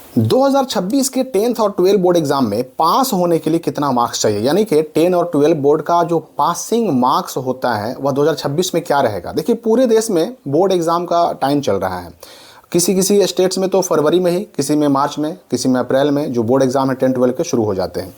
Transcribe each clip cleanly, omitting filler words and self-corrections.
2026 के 10th और 12 board exam में पास होने के लिए कितना मार्क्स चाहिए, यानी कि 10 और 12 बोर्ड का जो पासिंग मार्क्स होता है वह 2026 में क्या रहेगा। देखिए, पूरे देश में बोर्ड एग्जाम का टाइम चल रहा है। किसी किसी स्टेट्स में तो फरवरी में ही, किसी में मार्च में, किसी में अप्रैल में जो बोर्ड एग्जाम है 10 12 के शुरू हो जाते हैं।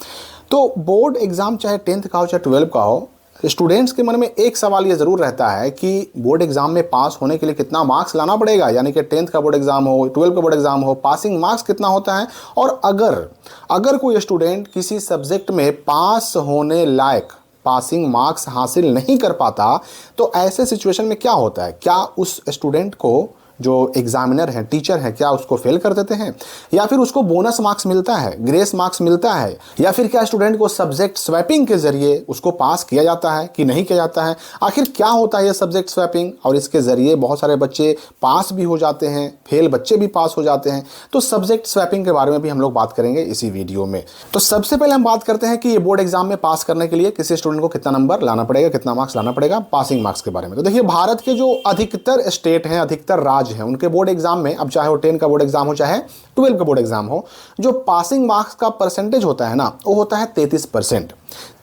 तो बोर्ड एग्जाम चाहे 10th का हो चाहे 12 का हो, स्टूडेंट्स के मन में एक सवाल ये ज़रूर रहता है कि बोर्ड एग्जाम में पास होने के लिए कितना मार्क्स लाना पड़ेगा, यानी कि 10th का बोर्ड एग्जाम हो, 12 का बोर्ड एग्जाम हो, पासिंग मार्क्स कितना होता है। और अगर कोई स्टूडेंट किसी सब्जेक्ट में पास होने लायक पासिंग मार्क्स हासिल नहीं कर पाता तो ऐसे सिचुएशन में क्या होता है, क्या उस स्टूडेंट को जो एग्जामिनर हैं, टीचर हैं, क्या उसको फेल कर देते हैं, या फिर उसको बोनस मार्क्स मिलता है, ग्रेस मार्क्स मिलता है, या फिर क्या स्टूडेंट को सब्जेक्ट स्वैपिंग के जरिए उसको पास किया जाता है कि नहीं किया जाता है। आखिर क्या होता है ये सब्जेक्ट स्वैपिंग, और इसके जरिए बहुत सारे बच्चे पास भी हो जाते हैं, फेल बच्चे भी पास हो जाते हैं। तो सब्जेक्ट स्वैपिंग के बारे में भी हम लोग बात करेंगे इसी वीडियो में। तो सबसे पहले हम बात करते हैं कि ये बोर्ड एग्जाम में पास करने के लिए किसी स्टूडेंट को कितना नंबर लाना पड़ेगा, कितना मार्क्स लाना पड़ेगा, पासिंग मार्क्स के बारे में। तो देखिए, भारत के जो अधिकतर स्टेट हैं, अधिकतर राज्य हैं, उनके बोर्ड एग्जाम में, अब चाहे वो 10 का बोर्ड एग्जाम हो चाहे 12 का बोर्ड एग्जाम हो, जो पासिंग मार्क्स का परसेंटेज होता है ना, वो होता है 33%।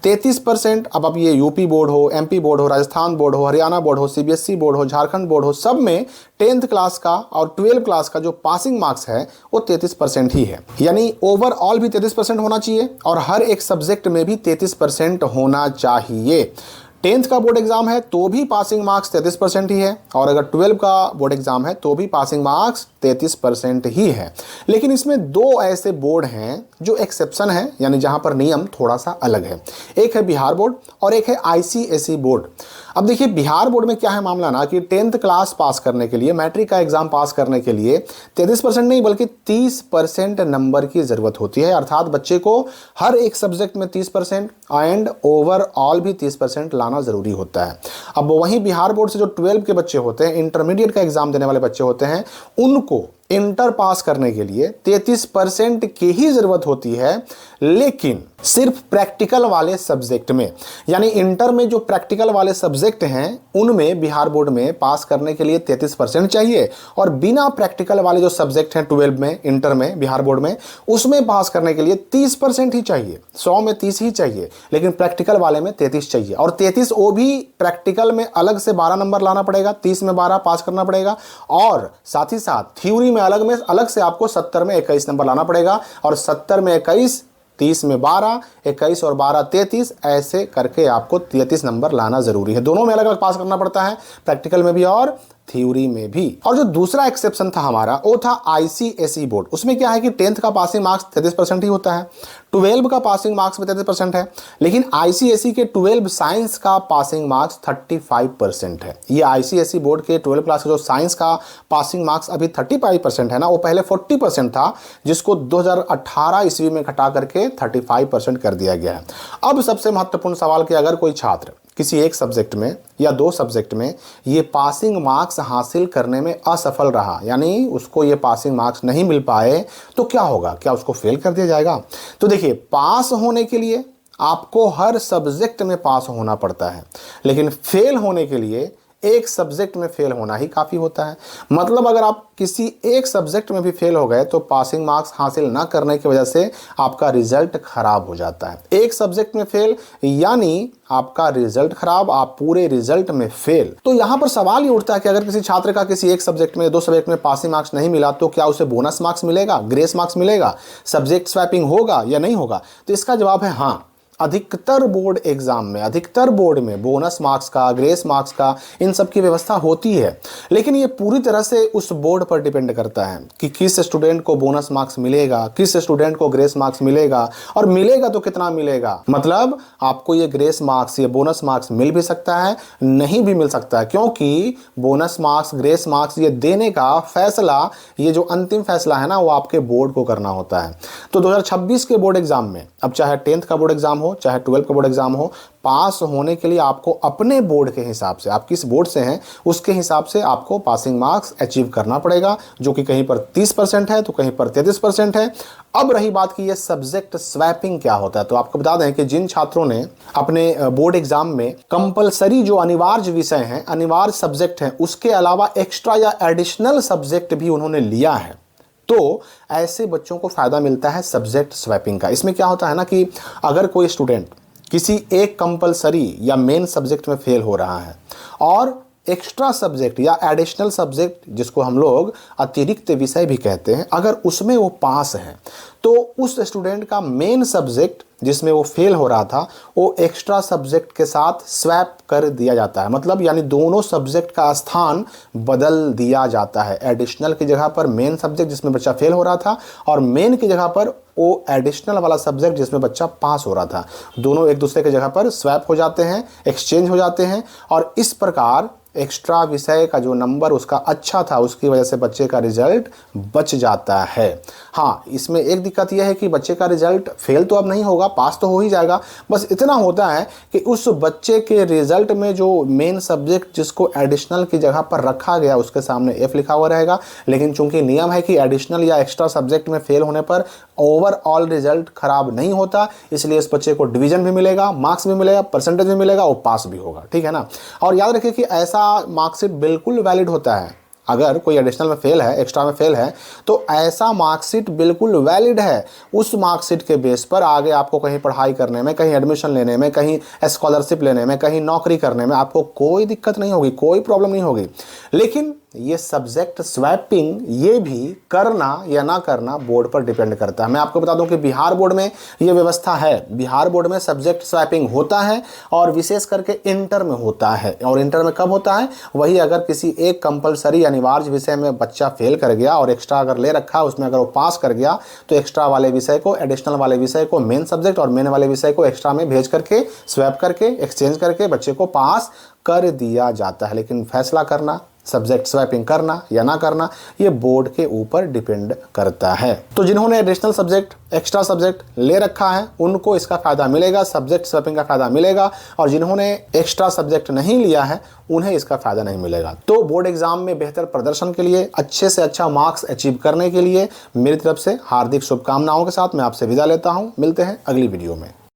33%। अब ये यूपी बोर्ड हो, एमपी बोर्ड हो, राजस्थान बोर्ड हो, हरियाणा बोर्ड हो, सीबीएसई बोर्ड हो, झारखंड बोर्ड हो, सब में 10th क्लास का और 12 क्लास का जो पासिंग मार्क्स है वो 33% ही है। यानी ओवरऑल भी 33% होना चाहिए और हर एक सब्जेक्ट में भी 33% होना चाहिए। 10th का बोर्ड एग्जाम है तो भी पासिंग मार्क्स 33% ही है, और अगर 12 का बोर्ड एग्जाम है तो भी पासिंग मार्क्स 33% ही है। लेकिन इसमें दो ऐसे बोर्ड हैं जो एक्सेप्शन है, यानी जहां पर नियम थोड़ा सा अलग है। एक है बिहार बोर्ड और एक है आईसीएसई बोर्ड। अब देखिए, बिहार बोर्ड में क्या है मामला ना कि 10th क्लास पास करने के लिए, मैट्रिक का एग्जाम पास करने के लिए 33% नहीं बल्कि 30% नंबर की जरूरत होती है। अर्थात बच्चे को हर एक सब्जेक्ट में 30% एंड ओवरऑल भी 30% लाना जरूरी होता है। अब वहीं बिहार बोर्ड से जो 12 के बच्चे होते हैं, इंटरमीडिएट का एग्जाम देने वाले बच्चे होते हैं, उनको इंटर पास करने के लिए 33% की ही जरूरत होती है, लेकिन सिर्फ प्रैक्टिकल वाले सब्जेक्ट में। यानी इंटर में जो प्रैक्टिकल वाले सब्जेक्ट हैं उनमें बिहार बोर्ड में पास करने के लिए 33% चाहिए, और बिना प्रैक्टिकल वाले जो सब्जेक्ट हैं 12 में, इंटर में, बिहार बोर्ड में, उसमें पास करने के लिए 30% ही चाहिए। 100 में 30 ही चाहिए, लेकिन प्रैक्टिकल वाले में 33 चाहिए। और 33 वो भी प्रैक्टिकल में अलग से 12 नंबर लाना पड़ेगा, 30 में 12 पास करना पड़ेगा, और साथ ही साथ थ्योरी में अलग से आपको 70 में 21 नंबर लाना पड़ेगा, और 70 में 21, 30 में 12, 21 और 12 33, ऐसे करके आपको 33 नंबर लाना जरूरी है। दोनों में अलग अलग पास करना पड़ता है, प्रैक्टिकल में भी और थ्योरी में भी। और जो दूसरा एक्सेप्शन था हमारा वो था आईसीएसई बोर्ड। उसमें क्या है कि 10th का पासिंग मार्क्स 33% ही होता है, 12 का पासिंग मार्क्स भी 33% है, लेकिन आईसीएसई के 12 साइंस का पासिंग मार्क्स 35% है। ये आईसीएसई बोर्ड के 12 क्लास का जो साइंस का पासिंग मार्क्स अभी 35% है ना, वो पहले 40% था, जिसको 2018 ईस्वी में घटा करके 35% कर दिया गया है। अब सबसे महत्वपूर्ण सवाल कि अगर कोई छात्र किसी एक सब्जेक्ट में या दो सब्जेक्ट में ये पासिंग मार्क्स हासिल करने में असफल रहा, यानी उसको ये पासिंग मार्क्स नहीं मिल पाए, तो क्या होगा, क्या उसको फेल कर दिया जाएगा। तो देखिए, पास होने के लिए आपको हर सब्जेक्ट में पास होना पड़ता है, लेकिन फेल होने के लिए एक सब्जेक्ट में फेल होना ही काफ़ी होता है। मतलब अगर आप किसी एक सब्जेक्ट में भी फेल हो गए तो पासिंग मार्क्स हासिल ना करने की वजह से आपका रिजल्ट खराब हो जाता है। एक सब्जेक्ट में फेल यानी आपका रिजल्ट खराब, आप पूरे रिजल्ट में फेल। तो यहां पर सवाल ये उठता है कि अगर किसी छात्र का किसी एक सब्जेक्ट में, दो सब्जेक्ट में पासिंग मार्क्स नहीं मिला तो क्या उसे बोनस मार्क्स मिलेगा, ग्रेस मार्क्स मिलेगा, सब्जेक्ट स्वैपिंग होगा या नहीं होगा। तो इसका जवाब है हाँ। अधिकतर बोर्ड एग्जाम में, अधिकतर बोर्ड में बोनस मार्क्स का, ग्रेस मार्क्स का, इन सब की व्यवस्था होती है, लेकिन ये पूरी तरह से उस बोर्ड पर डिपेंड करता है कि किस स्टूडेंट को बोनस मार्क्स मिलेगा, किस स्टूडेंट को ग्रेस मार्क्स मिलेगा, और मिलेगा तो कितना मिलेगा। मतलब आपको ये ग्रेस मार्क्स, ये बोनस मार्क्स मिल भी सकता है, नहीं भी मिल सकता है, क्योंकि बोनस मार्क्स, ग्रेस मार्क्स ये देने का फैसला, ये जो अंतिम फैसला है ना, वो आपके बोर्ड को करना होता है। तो 2026 के बोर्ड एग्जाम में, अब चाहे 10th का बोर्ड एग्जाम हो चाहे 12 का बोर्ड एग्जाम हो, पास होने के लिए आपको अपने बोर्ड के हिसाब से, आप किस बोर्ड से हैं उसके हिसाब से आपको पासिंग मार्क्स अचीव करना पड़ेगा, जो कि कहीं पर 30% है तो कहीं पर 33% है। अब रही बात कि ये सब्जेक्ट स्वैपिंग क्या होता है, तो आपको बता दें कि जिन छात्रों ने अपने बोर्ड एग्जाम में कंपलसरी जो अनिवार्य विषय हैं, अनिवार्य सब्जेक्ट हैं, उसके अलावा एक्स्ट्रा या एडिशनल सब्जेक्ट भी उन्होंने लिया है, तो ऐसे बच्चों को फ़ायदा मिलता है सब्जेक्ट स्वैपिंग का। इसमें क्या होता है ना कि अगर कोई स्टूडेंट किसी एक कंपलसरी या मेन सब्जेक्ट में फेल हो रहा है और एक्स्ट्रा सब्जेक्ट या एडिशनल सब्जेक्ट जिसको हम लोग अतिरिक्त विषय भी कहते हैं, अगर उसमें वो पास है तो उस स्टूडेंट का मेन सब्जेक्ट जिसमें वो फेल हो रहा था वो एक्स्ट्रा सब्जेक्ट के साथ स्वैप कर दिया जाता है। मतलब यानी दोनों सब्जेक्ट का स्थान बदल दिया जाता है। एडिशनल की जगह पर मेन सब्जेक्ट जिसमें बच्चा फेल हो रहा था और मेन की जगह पर वो एडिशनल वाला सब्जेक्ट जिसमें बच्चा पास हो रहा था, दोनों एक दूसरे की जगह पर स्वैप हो जाते हैं, एक्सचेंज हो जाते हैं और इस प्रकार एक्स्ट्रा विषय का जो नंबर उसका अच्छा था उसकी वजह से बच्चे का रिजल्ट बच जाता है। हाँ, इसमें एक दिक्कत यह है कि बच्चे का रिजल्ट फेल तो अब नहीं होगा, पास तो हो ही जाएगा। बस इतना होता है कि उस बच्चे के रिजल्ट में जो मेन सब्जेक्ट जिसको एडिशनल की जगह पर रखा गया उसके सामने F लिखा हुआ रहेगा। लेकिन चूंकि नियम है कि एडिशनल या एक्स्ट्रा सब्जेक्ट में फेल होने पर ओवरऑल रिजल्ट खराब नहीं होता, इसलिए इस बच्चे को डिवीजन भी मिलेगा, मार्क्स भी मिलेगा, परसेंटेज भी मिलेगा, वो पास भी होगा। ठीक है ना। और याद रखिए कि ऐसा मार्कशीट बिल्कुल वैलिड होता है। अगर कोई एडिशनल में फेल है, एक्स्ट्रा में फेल है, तो ऐसा मार्कशीट बिल्कुल वैलिड है। उस मार्कशीट के बेस पर आगे आपको कहीं पढ़ाई करने में, कहीं एडमिशन लेने में, कहीं स्कॉलरशिप लेने में, कहीं नौकरी करने में आपको कोई दिक्कत नहीं होगी, कोई प्रॉब्लम नहीं होगी। लेकिन ये सब्जेक्ट स्वैपिंग ये भी करना या ना करना बोर्ड पर डिपेंड करता है। मैं आपको बता दूं कि बिहार बोर्ड में ये व्यवस्था है। बिहार बोर्ड में सब्जेक्ट स्वैपिंग होता है और विशेष करके इंटर में होता है। और इंटर में कब होता है? वही अगर किसी एक कंपलसरी अनिवार्य विषय में बच्चा फेल कर गया और एक्स्ट्रा अगर ले रखा, उसमें अगर वो पास कर गया तो एक्स्ट्रा वाले विषय को, एडिशनल वाले विषय को मेन सब्जेक्ट और मेन वाले विषय को एक्स्ट्रा में भेज करके, स्वैप करके, एक्सचेंज करके बच्चे को पास कर दिया जाता है। लेकिन फैसला करना, सब्जेक्ट स्वैपिंग करना या ना करना, ये बोर्ड के ऊपर डिपेंड करता है। तो जिन्होंने एडिशनल सब्जेक्ट, एक्स्ट्रा सब्जेक्ट ले रखा है उनको इसका फायदा मिलेगा, सब्जेक्ट स्वैपिंग का फायदा मिलेगा। और जिन्होंने एक्स्ट्रा सब्जेक्ट नहीं लिया है उन्हें इसका फायदा नहीं मिलेगा। तो बोर्ड एग्जाम में बेहतर प्रदर्शन के लिए, अच्छे से अच्छा मार्क्स अचीव करने के लिए मेरी तरफ से हार्दिक शुभकामनाओं के साथ मैं आपसे विदा लेता हूं। मिलते हैं अगली वीडियो में।